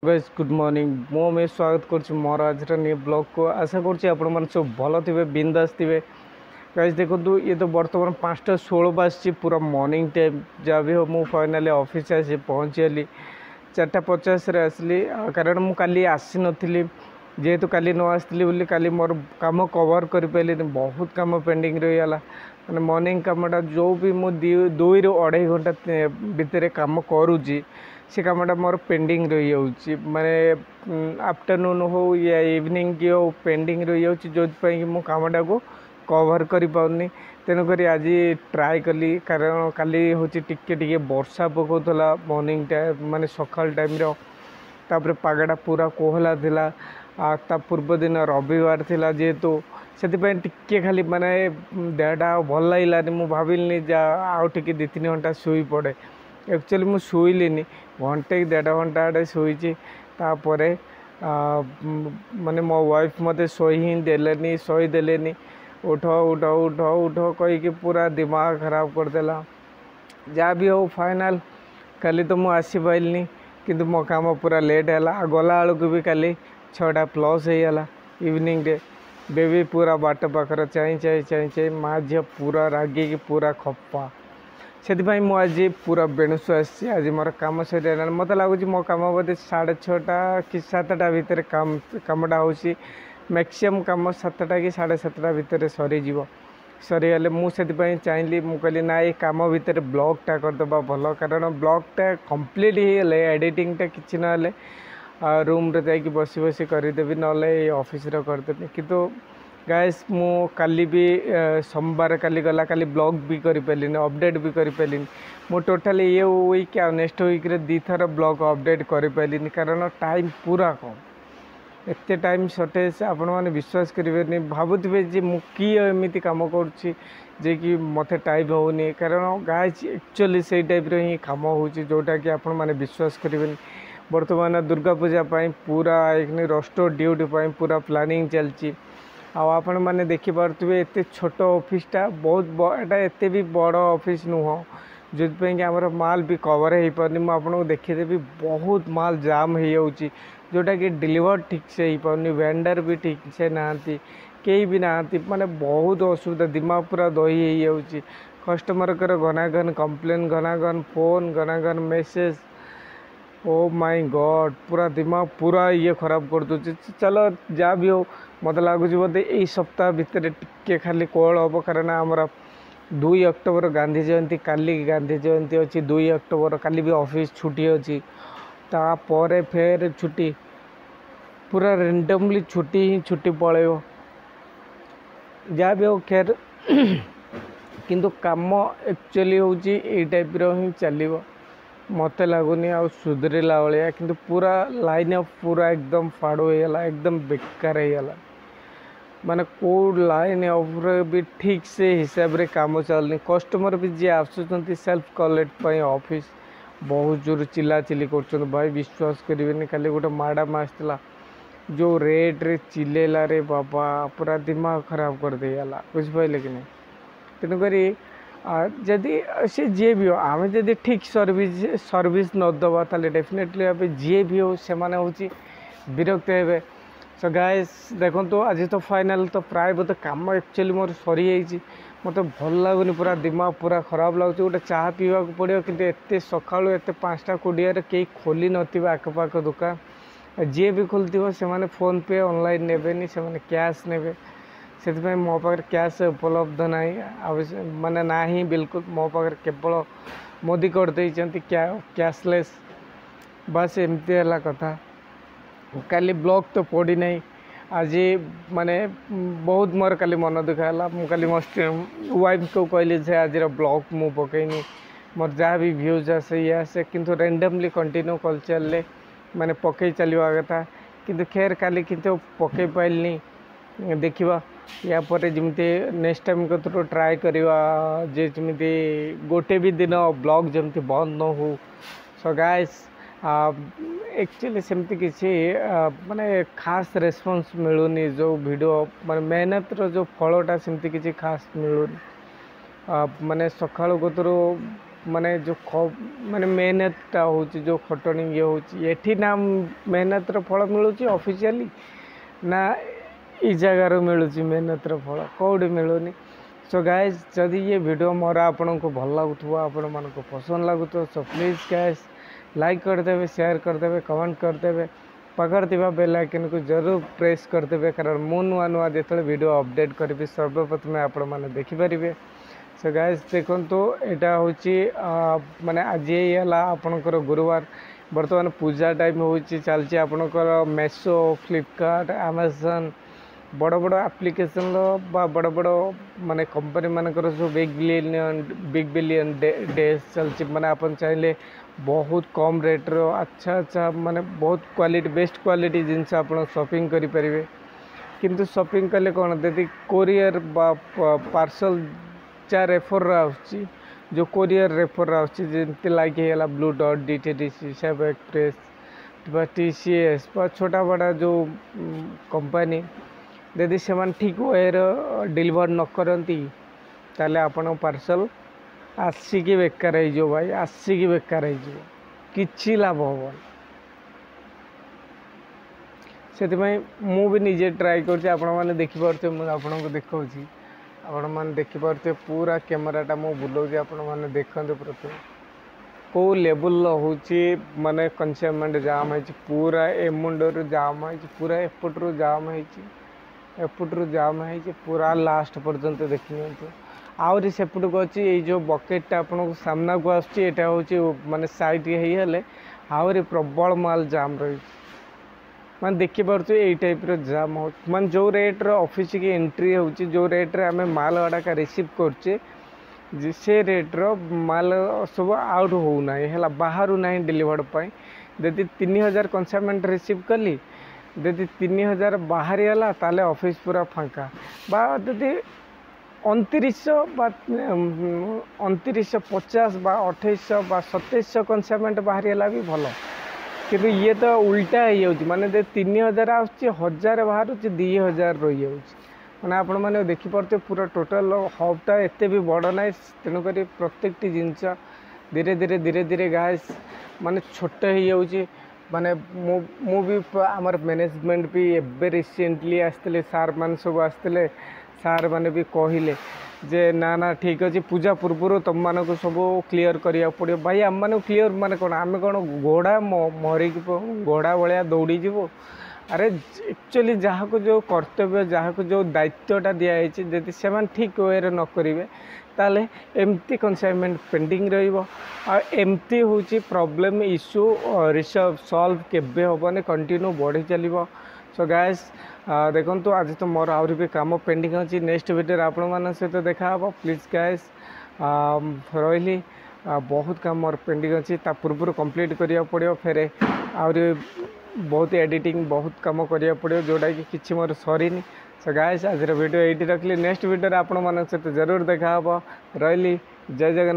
Guys good morning मैं स्वागत कर मोर आज न्यू ब्लॉग को आशा कर सब भल थे बिंदास थे गाइस देखो ये तो बर्तमान 5:16 बाजू पूरा मॉर्निंग टाइम जहाँ भी हो मु फाइनाली ऑफिस आसी पहुँचीगली 4:50 आसली कारण मु काली आसी नी जेहेतु काली न आसली काली मोर काम कवर कर पारे बहुत काम पेंडिंग रहीगला मैंने मॉर्निंग कामटा जो भी मुझे 2 ରୁ 2.5 घंटा भितर कम करुँची से कामटा मोर पेंडिंग रही जाऊँगी माने आफ्टरनून हो या इवनिंग की हो पेंडिंग रही जाऊँगी जो कि मो कामटा को कवर कर पानी तेणुक आज ट्राए कली कारण काली हूँ टिके वर्षा पकाला मॉर्निंग टाइम माने सकाल टाइम तापर पागटा पूरा कोहला थिला ता पूर्व दिन रविवार थिला जेहेतु से टिके खाली माने देहटा भल लगलानी मु भाविली जा आउ टिके 2-3 घंटा शुई पड़े एक्चुअली मु शुईलिनी घंटे 1.5 घंटा आड़े शुई माने मो वाइफ मते सोई ही देलेनी सोई देलेनी उठ उठ उठ उठ कहीकि पूरा दिमाग खराब करदेला जहाँ भी हो फाइनल काली तो मु आसी पाइलनी किंतु मो काम पूरा लेट है गला बेलू भी काली 6:00+ होगा इवनिंग डे बेबी पूरा बाट पाखर चाई चाई चाई चाई माँ झी पूरा रागिकी पूरा खप्पा से आज पूरा बेणुसु आसी आज मोर कम सर मत लगुच मो कम बोधे 6:30 कि 7टा भितर कमटा हो मैक्सीम कम 7टा कि 7:30 भितर सरीज सरीगले मुझे चाहिए मुझे ना ये कम भितर ब्लॉगटा करदे भल कारण ब्लॉगटा कंप्लीट हो एडिटिंगटा कि ना रूम रे जाकि बसी बसी करदेवी ना ऑफिस करदेवी किंतु गाइस मु काली भी सोमवार काली गला काली ब्लॉग भी कर पारे अपडेट भी कर पारे मु टोटाली ये वीक आ नेक्स्ट वीक रे 2 थर ब्लॉग अपडेट कर पारे कारण टाइम पूरा कम एत टाइम सर्टेज आपण मैंने विश्वास करेंगे भावुवे जे मुझे कम करुँची जे कि मत टाइम होनी कारण गाइस एक्चुअली से टाइप ही कम हो जोटा कि आपण मैंने विश्वास करेंगे बर्तमान दुर्गा पूजा पूरा एक रोस्टर ड्यूटी पूरा प्लानिंग चलती आपण मैंने देखिपे एत छोट ऑफिसटा बहुत एत भी बड़ ऑफिस नुह जो कि आमर माल भी कवर हो पानी मुझे देखीदेवी बहुत माल जाम हो जाऊँगी जोटा कि डिलीवर ठीक से हो पानी वेंडर भी ठीक से नहांती कई भी नहांती माने बहुत असुविधा दिमाग पूरा दही हो जाऊँगी कस्टमर कर घनाघन कंप्लेन घनाघन फोन घनाघन मेसेज ओ माय गॉड पूरा दिमाग पूरा ये खराब कर दूसरी चलो जहाँ भी हो मत लगुच बोधे यही सप्ताह भितर टिके खाली कोल हम कारण आमर 2 अक्टोबर गांधी जयंती काली गांधी जयंती अच्छी 2 अक्टोबर काली भी ऑफिस छुट्टी अच्छी तापर फेर छुट्टी पूरा रेंडमली छुट्टी ही छुट्टी पड़ेब जहाँ भी हो खैर किंतु काम एक्चुअली हूँ ये टाइप ही चलो मत लगुनि आ सुधरला भाया कि पूरा लाइन अप पूरा एकदम फाड़ होगा एकदम बेकार होगा माने को लाइन अप भी ठीक से हिसाब रे काम चलनी कस्टमर भी जी आसुँच सेल्फ कलेक्ट ऑफिस बहुत जोर चिल्ला चिल्ली कर भाई विश्वास करेंगे खाली गोटे मैडम आसला जो रेट रे चिल्लेला रे बाबा पूरा दिमाग खराब कर देला बुझिपारे कि नहीं तेणुक जदि से जी भी हो आम जदि ठीक सर्विस नदबा ताले डेफिनेटली भाव जी भी हो से हूँ विरक्त हे सो गाइस देखो तो आज तो फाइनल तो प्राय बोधे कम एक्चुअली मोर सरी जाइए मत भल लगुनि पूरा दिमाग पूरा खराब लगुच गोटे चाह पीवा पड़ो कि एत सका एत 5:20 कई खोली नथिबे आखपाख दुकान जी भी खोलती से फोन पे ऑनलाइन नेबेनी से कैश नेबे से मो पाखे कैश उपलब्ध ना माने ना ही बिल्कुल मो पाखे केवल मोदी कर कैशलेस बस एमती है कथा काली ब्लॉग तो पड़ी नहीं आज माने बहुत मोर काली मन दुखा है काली मो वाइफ को कहली से आज ब्लॉग मु पकईनी मोर जहाँ भी व्यूज आसे ये आसे किंतु रेंडमली कंटिन्यू कल चलले माने पकई चलवा कथा किंतु खैर काली किंतु पकई पाइलनी देखा या पर जमी नेक्स्ट टाइम को ट्राए करवा जे जमी गोटे भी दिन ब्लॉग जमी बंद न हो सो गाइस एक्चुअली सेमती किसी माने खास रेस्पॉन्स मिलूनी जो वीडियो माने मेहनत रो जो फलटा सेमती किसी खास मिलूनी माने सकाळु कतरू माने जो माने मेहनतटा हो जो खटणी ये होठी ना मेहनतर फल मिलूँ ऑफिशियली ना ई जगार मिलूँ मेहनतर फल कौटी मिलूनी। सो गाइज जदि ये वीडियो मोर आपन को भल लगुव आपण मन को पसंद लगुव सो प्लीज़ गाइज लाइक करदे शेयर करदे कमेंट करदे पाखर बेल आइकन को जरूर प्रेस करदे कारण मु नुआ नुआ जो वीडियो अपडेट करी सर्वप्रथम आपण मैंने देखिपारे। सो गाइज देखो यहाँ हूँ माने आज है आपणकर गुरुवार बर्तमान पूजा टाइम हो चलती आपणकर मेसो फ्लिपकार्ट अमेजन बड़ बड़ एप्लिकेशन बड़ बड़ माने कंपनी मानकर सब बिग बिलियन डेज चलती माने आप चाहिए बहुत कम रेट्रो अच्छा माने बहुत क्वालिटी बेस्ट क्वालिटी जिनस आप शॉपिंग करें किंतु शॉपिंग कले कौन यदि कोरियर पार्सल चा रेफर आसुची जो कोरियर रेफर आसती लाइक है blue dot DTDC save express TCS छोटा बड़ा जो कंपनी यदि से ठीक वे डिलीवर न करती ताले आपण पार्सल आसिकी बेकार हो भाई आसिकी बेकार हो किछि लाभ हम से मु भी निजे ट्राए कर देखिपे मुझे आपन को देखा आपण मैंने देखिपे पूरा कैमेराटा मु बुलाऊँ आपण मैंने देखते प्रथम कौ लेवल हूँ माने कंसेनमेंट जाम है पूरा ए मुंडर जाम है पूरा एपट्रु जाम है एपट्रु जाम है पूरा लास्ट पर्यंत देखी आहरी सेपट को अच्छी ये जो बकेटा आपन को सामना को आसटा हूँ माने साइड होले आहरी प्रबल माल जाम रही मैं देखिपे यही टाइप जाम हो मान जो रेट्र ऑफिस की एंट्री हो जो रेट्रे आम माल गुड़ाक रिसीव करचे से रेट्र माल सब आउट होना है बाहर ना डिलीवर्ड पाई यदि 3000 कंसाइनमेंट रिसीव कली यदि 3000 बाहरी गला ताले ऑफिस पूरा फांका बा यदि 2900 2950 बा 2800 बा 2700 कंसाइनमेंट बाहरी गला भी भल किंतु ये तो उल्टा हो माने 3000 आजार बाहर 2000 रही मैंने आपण मैंने देखिपे पूरा टोटल हबटा एत भी बड़ ना तेणुक प्रत्येक जिनस धीरे धीरे धीरे धीरे गाइस माने छोट हो माने मु भी आमर मैनेजमेंट भी एबे रिसेंटली आसते सार मान सब आसते सार मैंने भी कहले जे ना ना ठीक अच्छे पूजा पूर्व तुम मान को सब क्लीयर करिया पड़ो भाई आम मान क्लीयर माने कौन आम कौन घोड़ा मरिक घोड़ा भाया दौड़ी जीव अरे एक्चुअली जहाँ को जो कर्तव्य जहाँ को जो दायित्वटा दिखाई यदि से ठीक वे न करेंगे ताले एमती कंसाइनमेंट पेंडिंग रमती हूँ प्रॉब्लम इश्यू रिसॉल्व सॉल्व केबे हेनी कंटिन्यू बढ़ी चलो। सो गाइस देखो आज तो मोर आहरी भी काम पेंडिंग अच्छी नेक्स्ट वीडियो आपण मान सहित देखा प्लीज गाइस रही बहुत काम मोर पेंडिंग अच्छी पूर्व कंप्लीट करिया पड़ो फिर आहरी बहुत एडिटिंग बहुत काम करिया पड़ो जोटा कि किसी मोर सरीनी। सो गाइस आज वीडियो ये रखली नेक्स्ट वीडियो आपण मान सहित जरूर देखा रही जय जगन्नाथ।